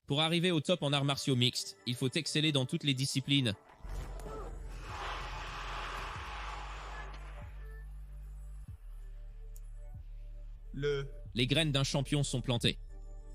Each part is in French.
Pour arriver au top en arts martiaux mixtes, il faut exceller dans toutes les disciplines. Les graines d'un champion sont plantées.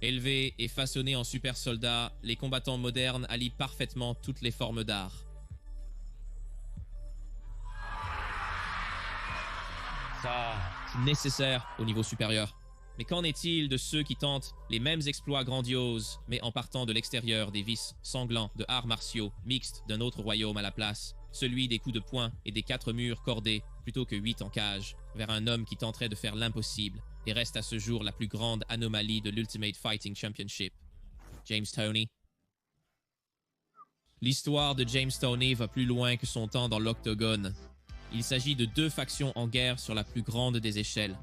Élevés et façonnés en super soldats, les combattants modernes allient parfaitement toutes les formes d'art. Ça, c'est nécessaire au niveau supérieur. Mais qu'en est-il de ceux qui tentent les mêmes exploits grandioses, mais en partant de l'extérieur des vices sanglants de arts martiaux mixtes d'un autre royaume à la place, celui des coups de poing et des 4 murs cordés plutôt que 8 en cage, vers un homme qui tenterait de faire l'impossible et reste à ce jour la plus grande anomalie de l'Ultimate Fighting Championship. James Toney. L'histoire de James Toney va plus loin que son temps dans l'octogone. Il s'agit de 2 factions en guerre sur la plus grande des échelles.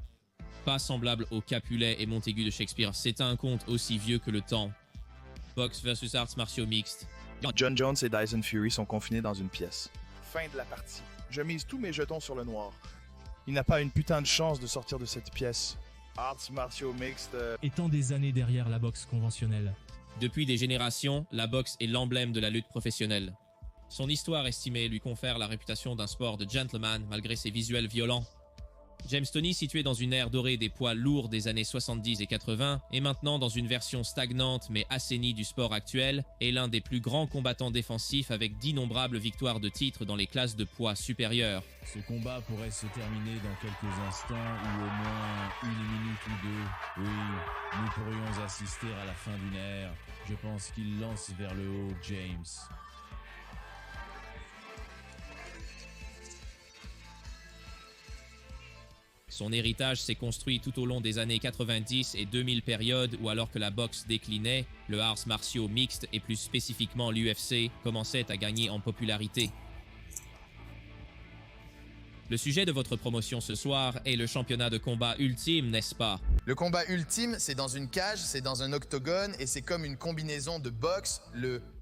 Pas semblable aux Capulet et Montaigu de Shakespeare, c'est un conte aussi vieux que le temps. Boxe versus arts martiaux mixtes. John Jones et Dyson Fury sont confinés dans une pièce. Fin de la partie. Je mise tous mes jetons sur le noir. Il n'a pas une putain de chance de sortir de cette pièce. Arts martiaux mixtes... Étant des années derrière la boxe conventionnelle. Depuis des générations, la boxe est l'emblème de la lutte professionnelle. Son histoire estimée lui confère la réputation d'un sport de gentleman malgré ses visuels violents. James Toney, situé dans une ère dorée des poids lourds des années 70 et 80, est maintenant dans une version stagnante mais assainie du sport actuel, est l'un des plus grands combattants défensifs avec d'innombrables victoires de titre dans les classes de poids supérieures. Ce combat pourrait se terminer dans quelques instants ou au moins 1 minute ou 2. Oui, nous pourrions assister à la fin d'une ère. Je pense qu'il lance vers le haut James. Son héritage s'est construit tout au long des années 90 et 2000 périodes où alors que la boxe déclinait, le arts martiaux mixtes et plus spécifiquement l'UFC commençait à gagner en popularité. Le sujet de votre promotion ce soir est le championnat de combat ultime, n'est-ce pas? Le combat ultime, c'est dans une cage, c'est dans un octogone et c'est comme une combinaison de boxe,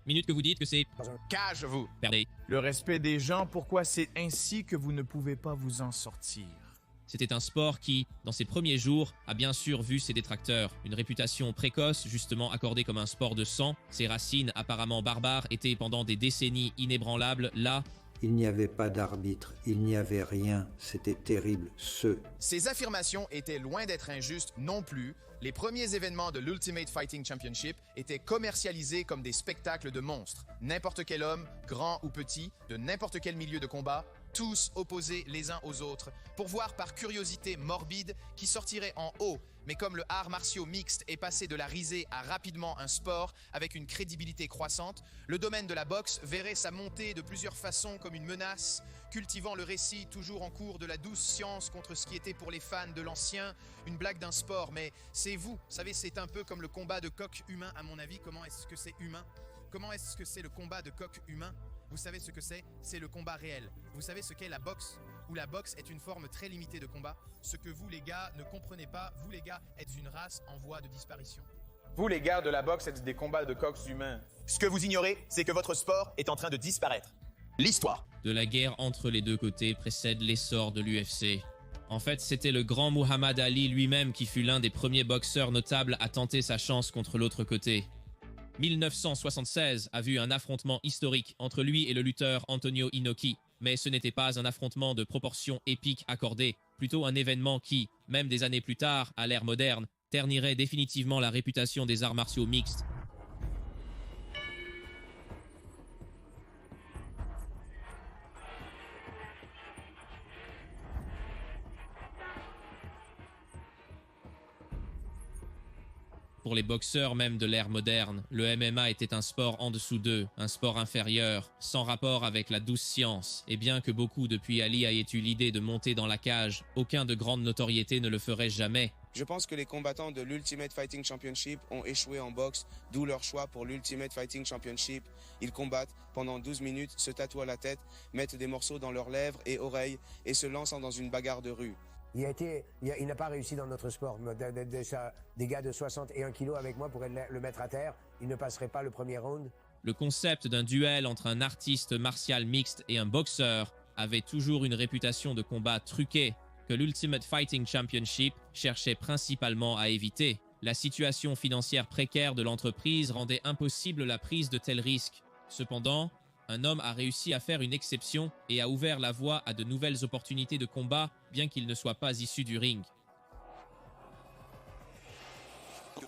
Minute que vous dites que c'est... Dans une cage, vous! Perdez. Le respect des gens, pourquoi c'est ainsi que vous ne pouvez pas vous en sortir? C'était un sport qui, dans ses premiers jours, a bien sûr vu ses détracteurs. Une réputation précoce, justement accordée comme un sport de sang, ses racines apparemment barbares étaient pendant des décennies inébranlables là. Il n'y avait pas d'arbitre, il n'y avait rien, c'était terrible, Ces affirmations étaient loin d'être injustes non plus. Les premiers événements de l'Ultimate Fighting Championship étaient commercialisés comme des spectacles de monstres. N'importe quel homme, grand ou petit, de n'importe quel milieu de combat, tous opposés les uns aux autres, pour voir par curiosité morbide qui sortirait en haut. Mais comme le art martiaux mixte est passé de la risée à rapidement un sport avec une crédibilité croissante, le domaine de la boxe verrait sa montée de plusieurs façons comme une menace, cultivant le récit toujours en cours de la douce science contre ce qui était pour les fans de l'ancien une blague d'un sport. Mais c'est vous savez, c'est un peu comme le combat de coq humain à mon avis. Comment est-ce que c'est humain? Comment est-ce que c'est le combat de coq humain? Vous savez ce que c'est? C'est le combat réel. Vous savez ce qu'est la boxe? Où la boxe est une forme très limitée de combat. Ce que vous les gars ne comprenez pas, vous les gars êtes une race en voie de disparition. Vous, les gars de la boxe, êtes des combats de coqs humains. Ce que vous ignorez, c'est que votre sport est en train de disparaître. L'histoire De la guerre entre les deux côtés précède l'essor de l'UFC. En fait, c'était le grand Muhammad Ali lui-même qui fut l'un des premiers boxeurs notables à tenter sa chance contre l'autre côté. 1976 a vu un affrontement historique entre lui et le lutteur Antonio Inoki, mais ce n'était pas un affrontement de proportions épiques accordées, plutôt un événement qui, même des années plus tard, à l'ère moderne, ternirait définitivement la réputation des arts martiaux mixtes. Pour les boxeurs même de l'ère moderne, le MMA était un sport en dessous d'eux, un sport inférieur, sans rapport avec la douce science, et bien que beaucoup depuis Ali aient eu l'idée de monter dans la cage, aucun de grande notoriété ne le ferait jamais. Je pense que les combattants de l'Ultimate Fighting Championship ont échoué en boxe, d'où leur choix pour l'Ultimate Fighting Championship. Ils combattent pendant 12 minutes, se tatouent la tête, mettent des morceaux dans leurs lèvres et oreilles et se lancent dans une bagarre de rue. Il n'a pas réussi dans notre sport. Des gars de 61 kilos avec moi pourraient le mettre à terre. Il ne passerait pas le premier round. Le concept d'un duel entre un artiste martial mixte et un boxeur avait toujours une réputation de combat truqué que l'Ultimate Fighting Championship cherchait principalement à éviter. La situation financière précaire de l'entreprise rendait impossible la prise de tels risques. Cependant, un homme a réussi à faire une exception et a ouvert la voie à de nouvelles opportunités de combat, bien qu'il ne soit pas issu du ring.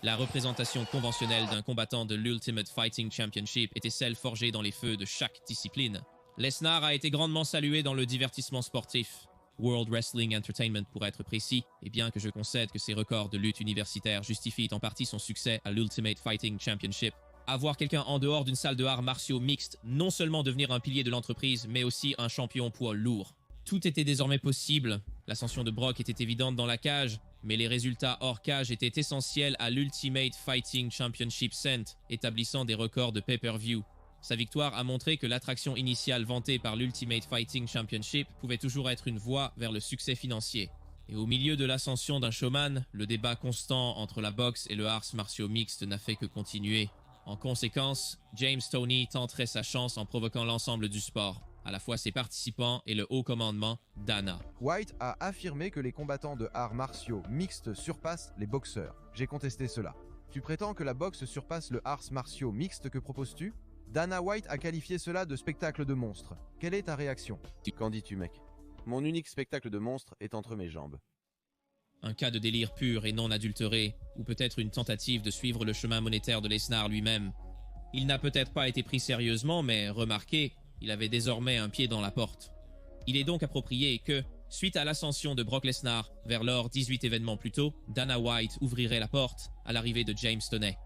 La représentation conventionnelle d'un combattant de l'Ultimate Fighting Championship était celle forgée dans les feux de chaque discipline. Lesnar a été grandement salué dans le divertissement sportif, World Wrestling Entertainment pour être précis, et bien que je concède que ses records de lutte universitaire justifient en partie son succès à l'Ultimate Fighting Championship, avoir quelqu'un en dehors d'une salle de arts martiaux mixtes, non seulement devenir un pilier de l'entreprise, mais aussi un champion poids lourd. Tout était désormais possible. L'ascension de Brock était évidente dans la cage, mais les résultats hors cage étaient essentiels à l'Ultimate Fighting Championship Cent, établissant des records de pay-per-view. Sa victoire a montré que l'attraction initiale vantée par l'Ultimate Fighting Championship pouvait toujours être une voie vers le succès financier. Et au milieu de l'ascension d'un showman, le débat constant entre la boxe et le arts martiaux mixtes n'a fait que continuer. En conséquence, James Toney tenterait sa chance en provoquant l'ensemble du sport, à la fois ses participants et le haut commandement, Dana. White a affirmé que les combattants de arts martiaux mixtes surpassent les boxeurs. J'ai contesté cela. Tu prétends que la boxe surpasse le arts martiaux mixtes, que proposes-tu? Dana White a qualifié cela de spectacle de monstre. Quelle est ta réaction? Qu'en dis-tu, mec? Mon unique spectacle de monstre est entre mes jambes. Un cas de délire pur et non adultéré, ou peut-être une tentative de suivre le chemin monétaire de Lesnar lui-même. Il n'a peut-être pas été pris sérieusement, mais remarquez, il avait désormais un pied dans la porte. Il est donc approprié que, suite à l'ascension de Brock Lesnar, vers lors 18 événements plus tôt, Dana White ouvrirait la porte à l'arrivée de James Toney.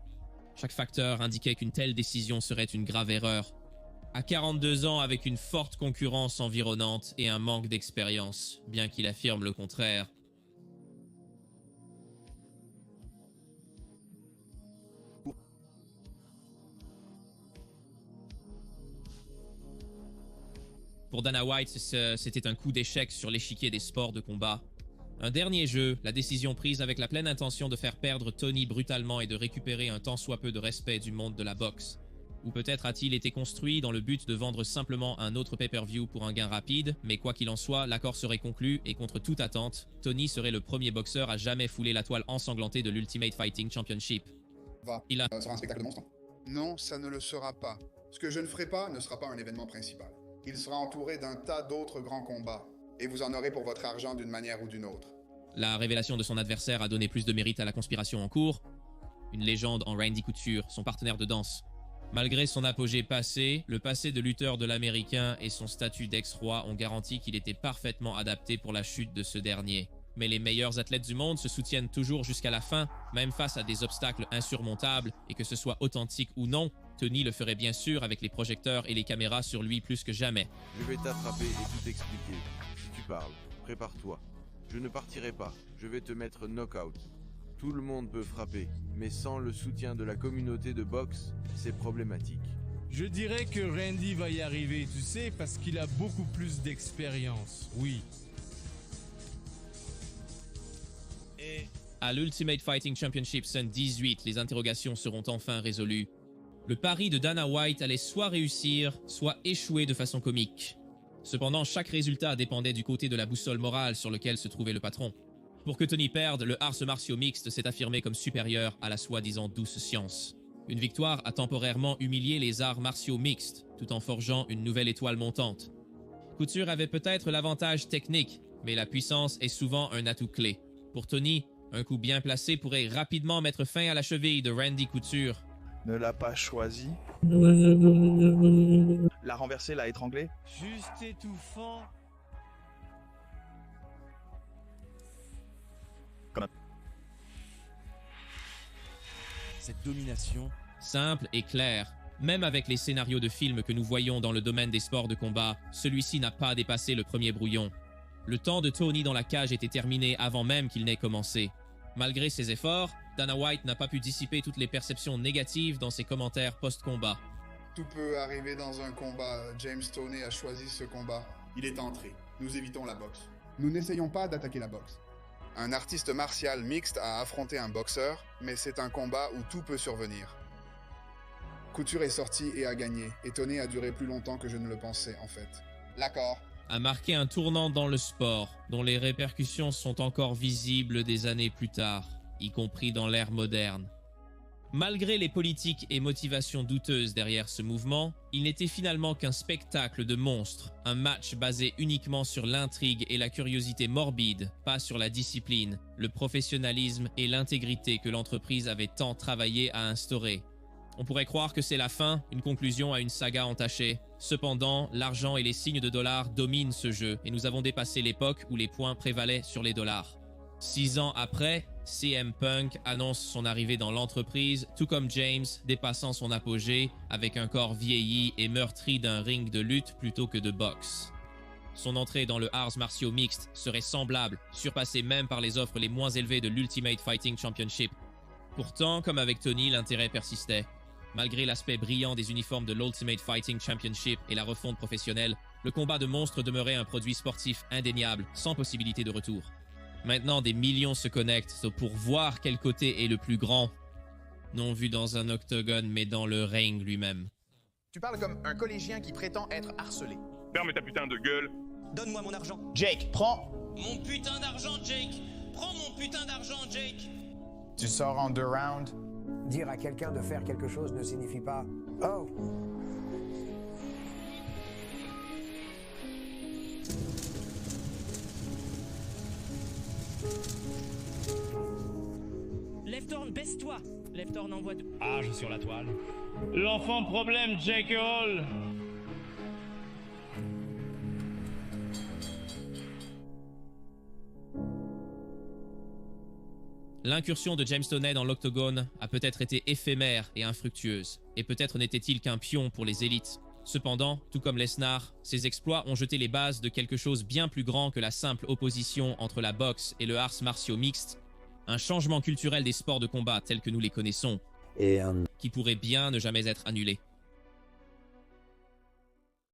Chaque facteur indiquait qu'une telle décision serait une grave erreur. À 42 ans, avec une forte concurrence environnante et un manque d'expérience, bien qu'il affirme le contraire. Pour Dana White, c'était un coup d'échec sur l'échiquier des sports de combat. Un dernier jeu, la décision prise avec la pleine intention de faire perdre Toney brutalement et de récupérer un tant soit peu de respect du monde de la boxe. Ou peut-être a-t-il été construit dans le but de vendre simplement un autre pay-per-view pour un gain rapide, mais quoi qu'il en soit, l'accord serait conclu et contre toute attente, Toney serait le premier boxeur à jamais fouler la toile ensanglantée de l'Ultimate Fighting Championship. Il sera un spectacle de monstre? Non, ça ne le sera pas. Ce que je ne ferai pas ne sera pas un événement principal. Il sera entouré d'un tas d'autres grands combats, et vous en aurez pour votre argent d'une manière ou d'une autre. La révélation de son adversaire a donné plus de mérite à la conspiration en cours. Une légende en Randy Couture, son partenaire de danse. Malgré son apogée passé, le passé de lutteur de l'Américain et son statut d'ex-roi ont garanti qu'il était parfaitement adapté pour la chute de ce dernier. Mais les meilleurs athlètes du monde se soutiennent toujours jusqu'à la fin, même face à des obstacles insurmontables, et que ce soit authentique ou non, Toney le ferait bien sûr avec les projecteurs et les caméras sur lui plus que jamais. Je vais t'attraper et tout expliquer. Si tu parles, prépare-toi. Je ne partirai pas, je vais te mettre knock-out. Tout le monde peut frapper, mais sans le soutien de la communauté de boxe, c'est problématique. Je dirais que Randy va y arriver, tu sais, parce qu'il a beaucoup plus d'expérience, oui. Et à l'Ultimate Fighting Championship Sun 18, les interrogations seront enfin résolues. Le pari de Dana White allait soit réussir, soit échouer de façon comique. Cependant, chaque résultat dépendait du côté de la boussole morale sur lequel se trouvait le patron. Pour que Toney perde, le arts martiaux mixte s'est affirmé comme supérieur à la soi-disant douce science. Une victoire a temporairement humilié les arts martiaux mixtes, tout en forgeant une nouvelle étoile montante. Couture avait peut-être l'avantage technique, mais la puissance est souvent un atout clé. Pour Toney, un coup bien placé pourrait rapidement mettre fin à la cheville de Randy Couture. Ne l'a pas choisi. L'a renversé, l'a étranglé. Juste étouffant. Cette domination. Simple et claire. Même avec les scénarios de films que nous voyons dans le domaine des sports de combat, celui-ci n'a pas dépassé le premier brouillon. Le temps de Toney dans la cage était terminé avant même qu'il n'ait commencé. Malgré ses efforts, Dana White n'a pas pu dissiper toutes les perceptions négatives dans ses commentaires post-combat. Tout peut arriver dans un combat. James Toney a choisi ce combat. Il est entré. Nous évitons la boxe. Nous n'essayons pas d'attaquer la boxe. Un artiste martial mixte a affronté un boxeur, mais c'est un combat où tout peut survenir. Couture est sorti et a gagné, et Toney a duré plus longtemps que je ne le pensais, en fait. L'accord a marqué un tournant dans le sport, dont les répercussions sont encore visibles des années plus tard. y compris dans l'ère moderne. Malgré les politiques et motivations douteuses derrière ce mouvement, il n'était finalement qu'un spectacle de monstres, un match basé uniquement sur l'intrigue et la curiosité morbide, pas sur la discipline, le professionnalisme et l'intégrité que l'entreprise avait tant travaillé à instaurer. On pourrait croire que c'est la fin, une conclusion à une saga entachée. Cependant, l'argent et les signes de dollars dominent ce jeu et nous avons dépassé l'époque où les points prévalaient sur les dollars. 6 ans après, CM Punk annonce son arrivée dans l'entreprise, tout comme James, dépassant son apogée avec un corps vieilli et meurtri d'un ring de lutte plutôt que de boxe. Son entrée dans le arts martiaux mixtes serait semblable, surpassée même par les offres les moins élevées de l'Ultimate Fighting Championship. Pourtant, comme avec Tony, l'intérêt persistait. Malgré l'aspect brillant des uniformes de l'Ultimate Fighting Championship et la refonte professionnelle, le combat de monstres demeurait un produit sportif indéniable, sans possibilité de retour. Maintenant, des millions se connectent pour voir quel côté est le plus grand. Non vu dans un octogone, mais dans le ring lui-même. Tu parles comme un collégien qui prétend être harcelé. Ferme ta putain de gueule. Donne-moi mon argent. Jake, prends. Mon putain d'argent, Jake. Prends mon putain d'argent, Jake. Tu sors en 2 rounds. Dire à quelqu'un de faire quelque chose ne signifie pas « Oh !» Lefthorn, baisse-toi. Lefthorn envoie de... Ah, je suis sur la toile. L'enfant problème, Jake Hall. L'incursion de James Toney dans l'octogone a peut-être été éphémère et infructueuse, et peut-être n'était-il qu'un pion pour les élites. Cependant, tout comme Lesnar, ses exploits ont jeté les bases de quelque chose bien plus grand que la simple opposition entre la boxe et le arts martiaux mixtes, un changement culturel des sports de combat tels que nous les connaissons, qui pourrait bien ne jamais être annulé.